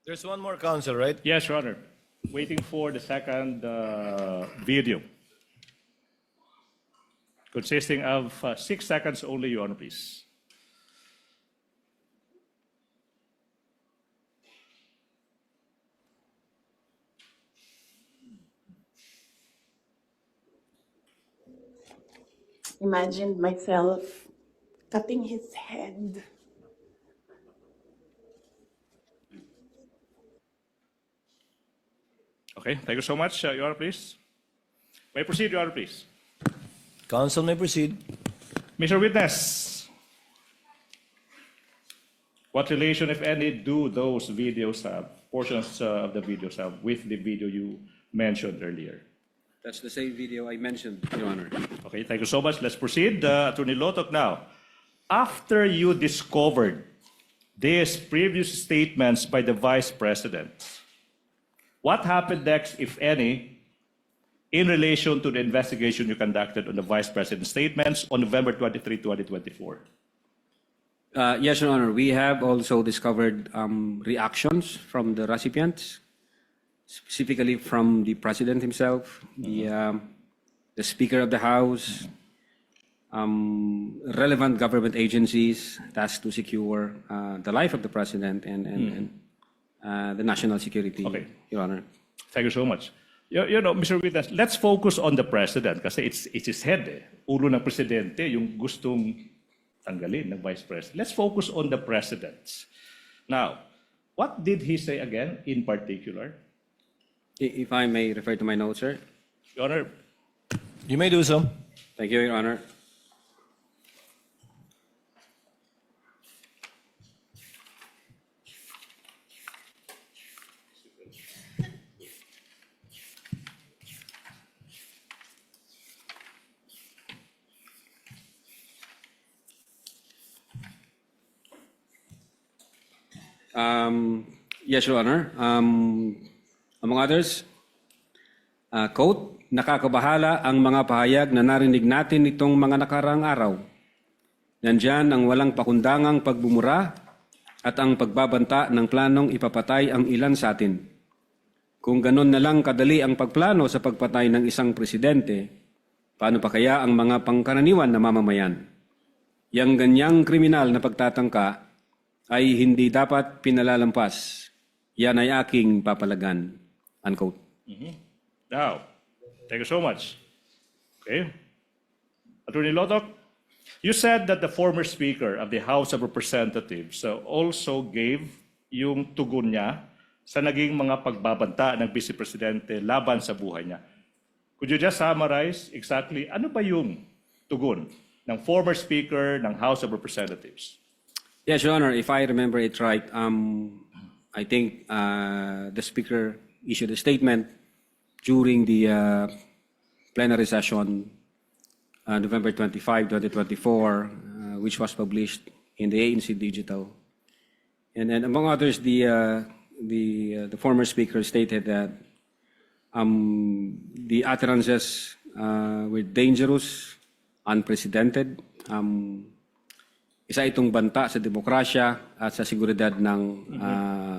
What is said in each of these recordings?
There's one more, Counsel, right? Yes, Your Honor. Waiting for the second video. Consisting of 6 seconds only, Your Honor, please. Imagined myself cutting his head. Okay, thank you so much, Your Honor, please. May I proceed, Your Honor, please. Counsel may proceed. Mr. Witness, what relation, if any, do those videos have, portions of the videos have, with the video you mentioned earlier? That's the same video I mentioned, Your Honor. Okay, thank you so much. Let's proceed. Attorney LOTOC now. After you discovered these previous statements by the Vice President, what happened next, if any, in relation to the investigation you conducted on the Vice President's statements on November 23, 2024? Yes, Your Honor. We have also discovered reactions from the recipients, specifically from the President himself, the Speaker of the House, relevant government agencies tasked to secure the life of the President and the national security, Okay. Your Honor. Thank you so much. You know, Mr. Witness, let's focus on the President kasi it's his head eh. Ulo ng Presidente yung gustong tanggalin ng Vice President. Let's focus on the President. Now, what did he say again in particular? If I may refer to my notes, sir. Your Honor, You may do so. Thank you, Your Honor. Yes, Your Honor. Among others, quote, nakakabahala ang mga pahayag na narinig natin itong mga nakaraang araw. Nandyan ang walang pakundangang pagbumura at ang pagbabanta ng planong ipapatay ang ilan sa atin. Kung ganon na lang kadali ang pagplano sa pagpatay ng isang presidente, paano pa kaya ang mga pangkaraniwan na mamamayan? Yang ganyang kriminal na pagtatangka ay hindi dapat pinalalampas. Yan ay aking papalagan. Unquote. now, thank you so much. Okay. Attorney LOTOC, you said that the former Speaker of the House of Representatives also gave yung tugon niya sa naging mga pagbabanta ng Vice Presidente laban sa buhay niya. Could you just summarize exactly ano ba yung tugon ng former Speaker ng House of Representatives? Yes, Your Honor, if I remember it right, I think the Speaker issued a statement during the plenary session November 25, 2024, which was published in the ANC Digital. And among others, the former Speaker stated that the utterances were dangerous, unprecedented, isa itong banta sa demokrasya at sa seguridad ng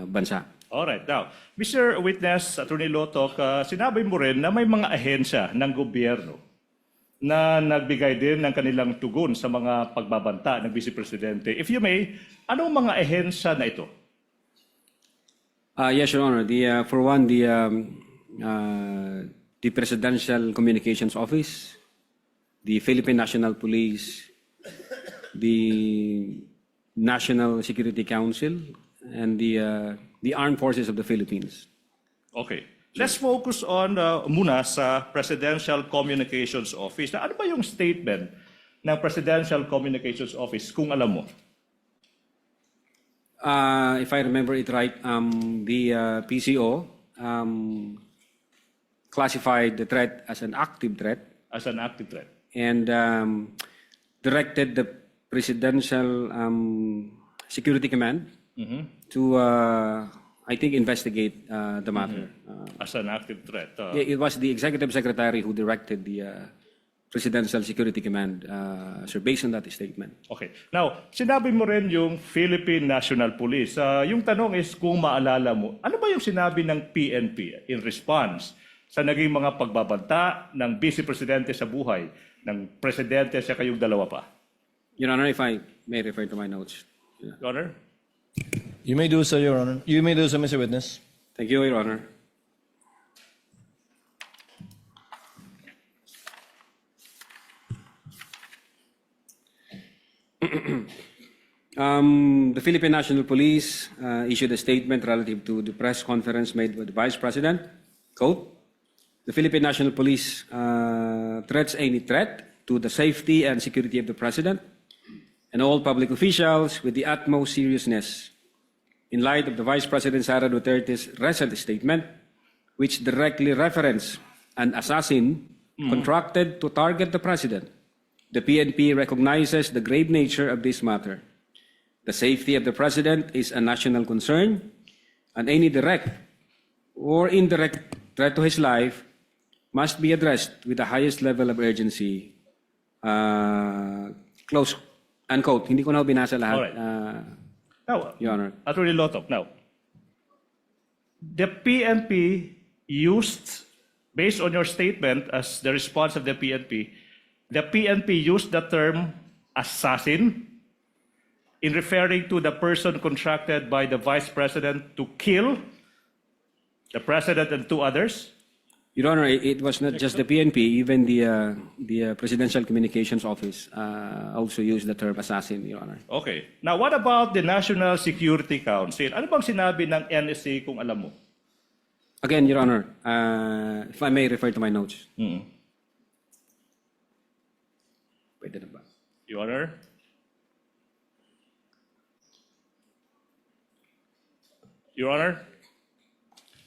bansa. Alright, now, Mr. Witness, Attorney LOTOC, sinabi mo rin na may mga ahensya ng gobyerno na nagbigay din ng kanilang tugon sa mga pagbabanta ng Vice Presidente. If you may, anong mga ahensya na ito? Yes, Your Honor. For one, the Presidential Communications Office, the Philippine National Police, the National Security Council, and the Armed Forces of the Philippines. Okay. Let's focus on muna sa Presidential Communications Office. Na ano ba yung statement ng Presidential Communications Office kung alam mo? If I remember it right, the PCO classified the threat as an active threat. As an active threat. And directed the Presidential Security Command to, I think, investigate the matter. As an active threat. It was the Executive Secretary who directed the Presidential Security Command, sir, based on that statement. Okay. Now, sinabi mo rin yung Philippine National Police. Yung tanong is kung maalala mo, ano ba yung sinabi ng PNP in response sa naging mga pagbabanta ng Vice Presidente sa buhay ng Presidente sa kayong dalawa pa? Your Honor, if I may refer to my notes. Your Honor? You may do so, Your Honor. You may do so, Mr. Witness. Thank you, Your Honor. The Philippine National Police issued a statement relative to the press conference made by the Vice President. Quote, the Philippine National Police threats any threat to the safety and security of the President and all public officials with the utmost seriousness in light of the Vice President SARA Duterte's recent statement, which directly referenced an assassin contracted to target the President. The PNP recognizes the grave nature of this matter. The safety of the President is a national concern, and any direct or indirect threat to his life must be addressed with the highest level of urgency. Close, unquote. Hindi ko na binasa lahat. Alright. Now, Your Honor. Attorney LOTOC, now, the PNP used, based on your statement as the response of the PNP used the term assassin in referring to the person contracted by the Vice President to kill the President and two others? Your Honor, it was not just the PNP, even the Presidential Communications Office also used the term assassin, Your Honor. Okay. Now, what about the National Security Council? Ano bang sinabi ng NSA kung alam mo? Again, Your Honor, if I may refer to my notes. Pwede na ba? Your Honor? Your Honor?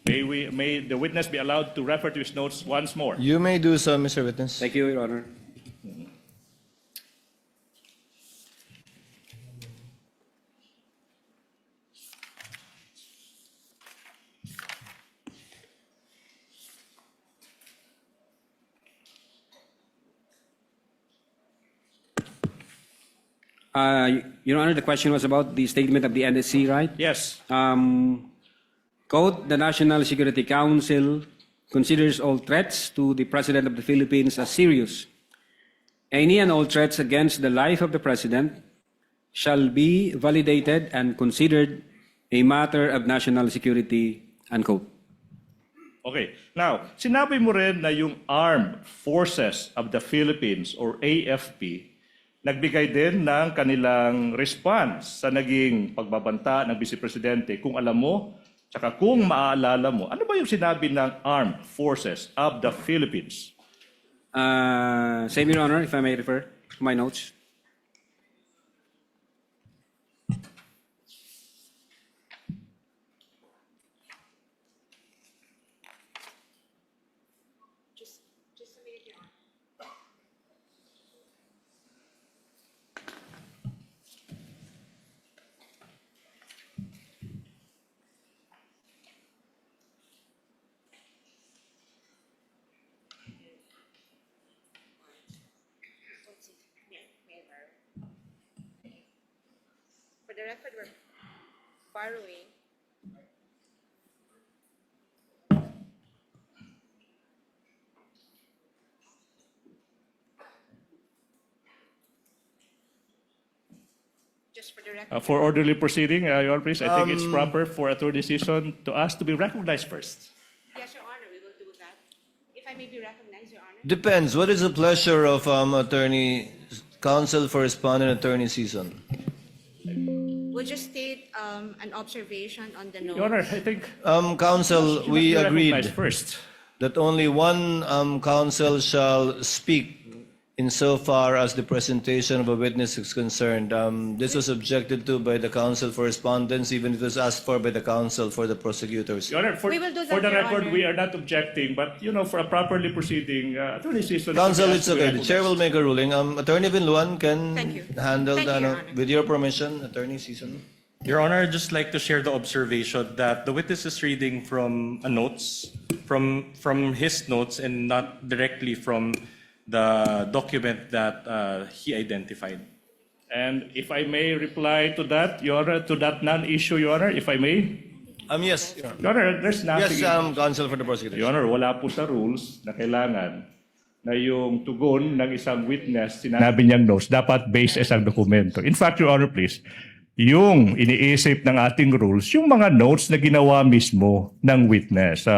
May the witness be allowed to refer to his notes once more? You may do so, Mr. Witness. Thank you, Your Honor. Your Honor, the question was about the statement of the NSC, right? Yes. Quote, the National Security Council considers all threats to the President of the Philippines as serious. Any and all threats against the life of the President shall be validated and considered a matter of national security, unquote. Okay. Now, sinabi mo rin na yung Armed Forces of the Philippines or AFP nagbigay din ng kanilang response sa naging pagbabanta ng Vice Presidente. Kung alam mo, tsaka kung maaalala mo, ano ba yung sinabi ng Armed Forces of the Philippines? Same, Your Honor, if I may refer to my notes. For the record, we're borrowing. Just for the record. For orderly proceeding, Your Honor, please, I think it's proper for Attorney Season to ask to be recognized first. Yes, Your Honor, we will do that. If I may be recognized, Your Honor. Depends. What is the pleasure of Attorney Counsel for Respondent Attorney Season? We'll just state an observation on the notes. Your Honor, I think Counsel, you we must be agreed recognized first. that only one counsel shall speak insofar as the presentation of a witness is concerned. This was objected to by the counsel for respondents, even if it was asked for by the counsel for the prosecutors. Your Honor, for, We will do that, for the Your record, Honor. we are not objecting, but you know, for a properly proceeding Attorney Season. Counsel, should be it's asked to be okay. The chair will recognized. make a ruling. Attorney Vinluan can Thank you. handle Thank you, the, Your Honor. with your permission, Attorney Season. Your Honor, I'd just like to share the observation that the witness is reading from notes, from his notes and not directly from the document that he identified. And if I may reply to that, Your Honor, to that non-issue, Your Honor, if I may. Yes, Your Honor. Your Honor, there's nothing. Yes, counsel for the prosecutor. Your Honor, wala po sa rules na kailangan na yung tugon ng isang witness, sinabi niyang notes, dapat based sa isang dokumento. In fact, Your Honor, please, yung iniisip ng ating rules, yung mga notes na ginawa mismo ng witness.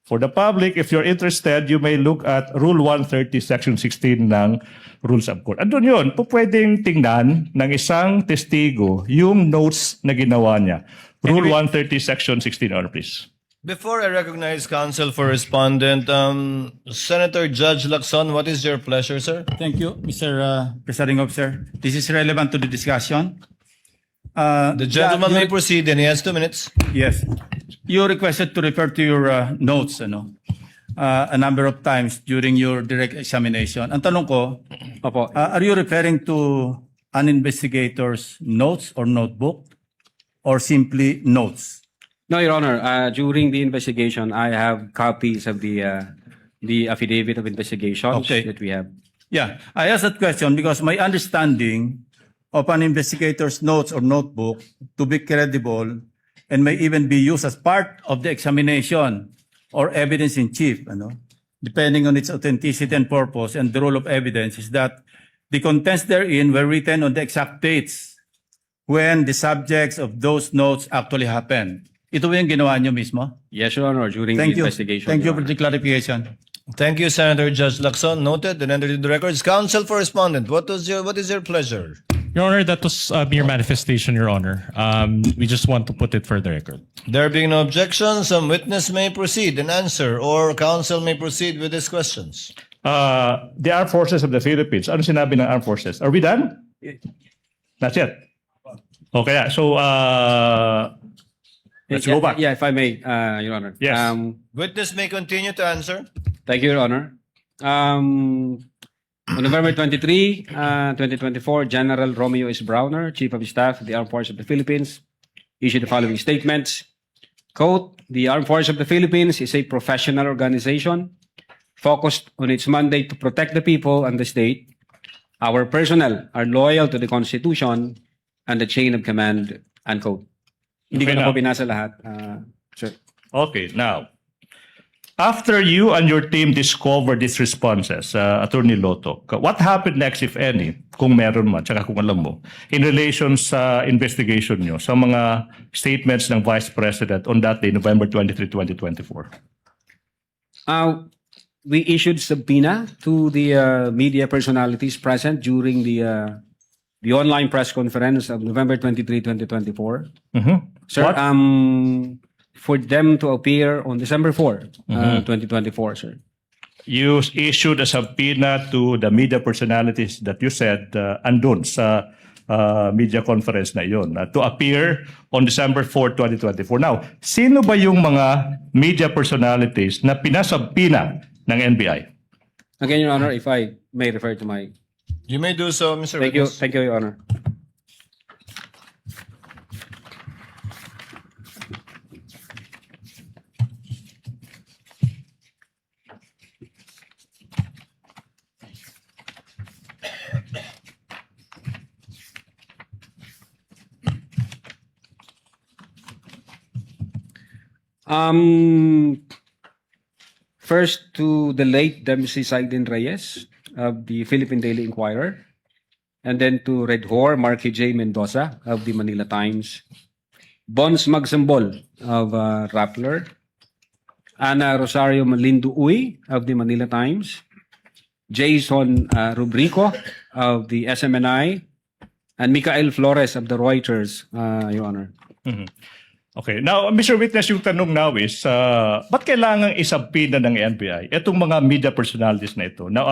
For the public, if you're interested, you may look at Rule 130, Section 16 ng Rules of Court. Andun yun, pwedeng tingnan ng isang testigo yung notes na ginawa niya. Rule 130, Section 16, Your Honor, please. Before I recognize counsel for respondent, Senator Judge Lacson, what is your pleasure, sir? Thank you, Mr. Presiding Officer. This is relevant to the discussion. The gentleman may proceed and he has 2 minutes. Yes. You requested to refer to your notes a number of times during your direct examination. Ang tanong ko, Opo. are you referring to an investigator's notes or notebook or simply notes? No, Your Honor. During the investigation, I have copies of the affidavit of investigations Okay. that we have. Yeah, I asked that question because my understanding of an investigator's notes or notebook to be credible and may even be used as part of the examination or evidence in chief, depending on its authenticity and purpose and the role of evidence, is that the contents therein were written on the exact dates when the subjects of those notes actually happened. Ito ba yung ginawa nyo mismo? Yes, Your Honor, during Thank the you. investigation. Thank you Your for the clarification. Thank you, Senator Judge Lacson. Noted and entered into the records. Counsel for respondent, what is your pleasure? Your Honor, that was a mere manifestation, Your Honor. We just want to put it for the record. There being no objection, some witness may proceed and answer, or counsel may proceed with his questions. The Armed Forces of the Philippines. Ano sinabi ng Armed Forces? Are we done? Not yet. Okay, so let's go back. Yeah, if I may, Your Honor. Yes. Witness may continue to answer. Thank you, Your Honor. On November 23, 2024, General Romeo S. Browner, Chief of Staff of the Armed Forces of the Philippines, issued the following statements. Quote, the Armed Forces of the Philippines is a professional organization focused on its mandate to protect the people and the state. Our personnel are loyal to the Constitution and the chain of command, unquote. Hindi ko Okay, na po now. binasa lahat, sir. Okay, now, after you and your team discovered these responses, Attorney LOTOC, what happened next, if any, kung meron man, tsaka kung alam mo, in relation sa investigation nyo, sa mga statements ng Vice President on that day, November 23, 2024? We issued subpoena to the media personalities present during the online press conference of November 23, 2024. Sir, What? for them to appear on December 4, 2024, sir. You issued a subpoena to the media personalities that you said andun sa media conference na iyon to appear on December 4, 2024. Now, sino ba yung mga media personalities na pinasubpoena ng NBI? Again, Your Honor, if I may refer to my... You may do so, Mr. Thank you, Witness. Your Honor. First to the late Dempsey Sidin Reyes of the Philippine Daily Inquirer, and then to Red Hor Marky J. Mendoza of the Manila Times, Bons Magsambol of Rappler, Ana Rosario Malindo Uy of the Manila Times, Jason Rubrico of the SMNI, and Mikael Flores of the Reuters, Your Honor. Okay. Now, Mr. Witness, yung tanong now is, ba't kailangang isubpoena ng NBI itong mga media personalities na ito na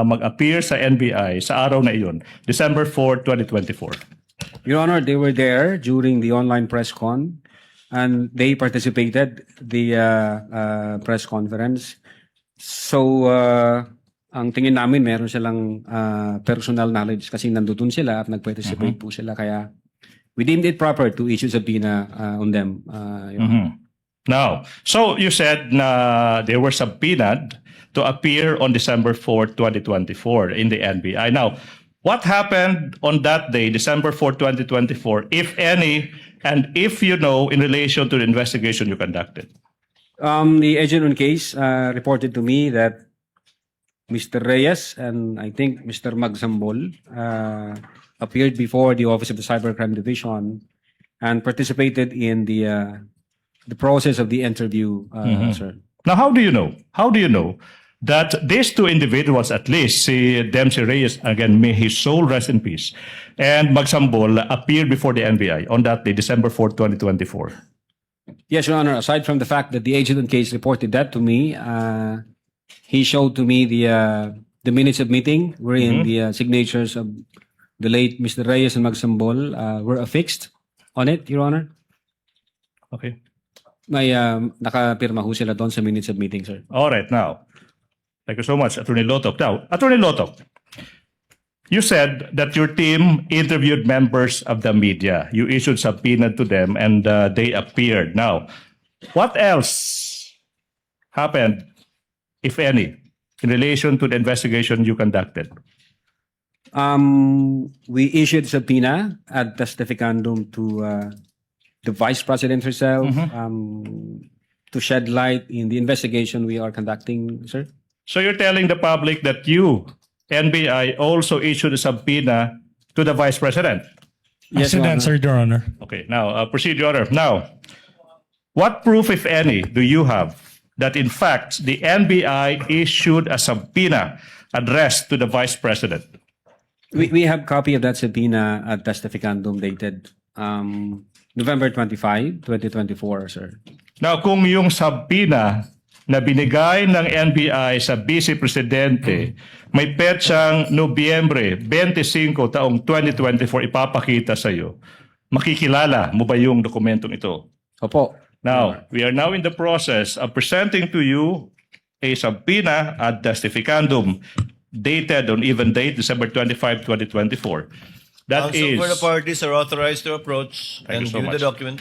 mag-appear sa NBI sa araw na iyon, December 4, 2024? Your Honor, they were there during the online press con, and they participated the press conference. So, ang tingin namin, meron silang personal knowledge kasi nandun sila at nag-participate po sila. Kaya, we deemed it proper to issue subpoena on them. Your Honor. Now, so you said na they were subpoenaed to appear on December 4, 2024 in the NBI. Now, what happened on that day, December 4, 2024, if any, and if you know, in relation to the investigation you conducted? The agent on case reported to me that Mr. Reyes and I think Mr. Magsambol appeared before the Office of the Cybercrime Division and participated in the process of the interview, sir. Now, how do you know? How do you know that these two individuals, at least, si Dempsey Reyes, again, may his soul rest in peace, and Magsambol appeared before the NBI on that day, December 4, 2024? Yes, Your Honor. Aside from the fact that the agent on case reported that to me, he showed to me the minutes of meeting wherein the signatures of the late Mr. Reyes and Magsambol were affixed on it, Your Honor. Okay. May nakapirma ho sila doon sa minutes of meeting, sir. All right, now, thank you so much, Attorney Lotoc. Now, Attorney Lotoc, you said that your team interviewed members of the media. You issued subpoena to them and they appeared. Now, what else happened, if any, in relation to the investigation you conducted? We issued subpoena ad testificandum to the Vice President herself to shed light in the investigation we are conducting, sir. So you're telling the public that you, NBI, also issued a subpoena to the Vice President? Yes, Should Your Honor. answer, Your Honor. Okay, now, proceed, Your Honor. Now, what proof, if any, do you have that, in fact, the NBI issued a subpoena addressed to the Vice President? We have copy of that subpoena ad testificandum dated November 25, 2024, sir. Now, kung yung subpoena na binigay ng NBI sa Vice Presidente may petsang Nobyembre 25 taong 2024 ipapakita sa iyo, makikilala mo ba yung dokumentong ito? Opo. Now, we are now in the process of presenting to you a subpoena ad testificandum dated on even date December 25, 2024. That Counsel is, for the parties are authorized to approach Thank and you so view the much. document.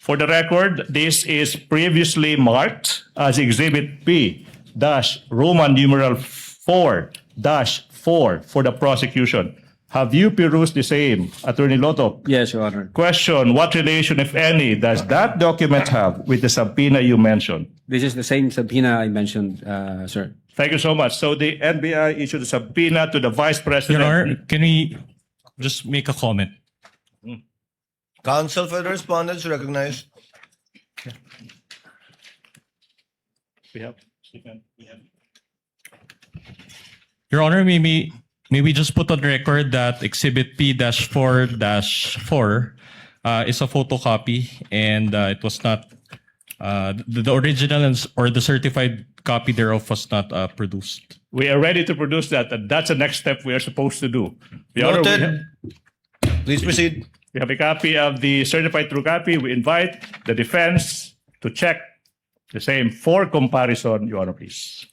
for the record, this is previously marked as Exhibit P dash Roman numeral 4 dash 4 for the prosecution. Have you perused the same, Attorney Lotoc? Yes, Your Honor. Question, what relation, if any, does that document have with the subpoena you mentioned? This is the same subpoena I mentioned, sir. Thank you so much. So the NBI issued a subpoena to the Vice President. Your Honor, can we just make a comment? Counsel for the respondents recognized. We have, Stephen, we have. Your Honor, may we just put on record that Exhibit P-4-4 is a photocopy and it was not, the original or the certified copy thereof was not produced. We are ready to produce that, and that's the next step we are supposed to do. Your Honor, Noted. Please proceed. we have a copy of the certified true copy. We invite the defense to check the same for comparison, Your Honor, please.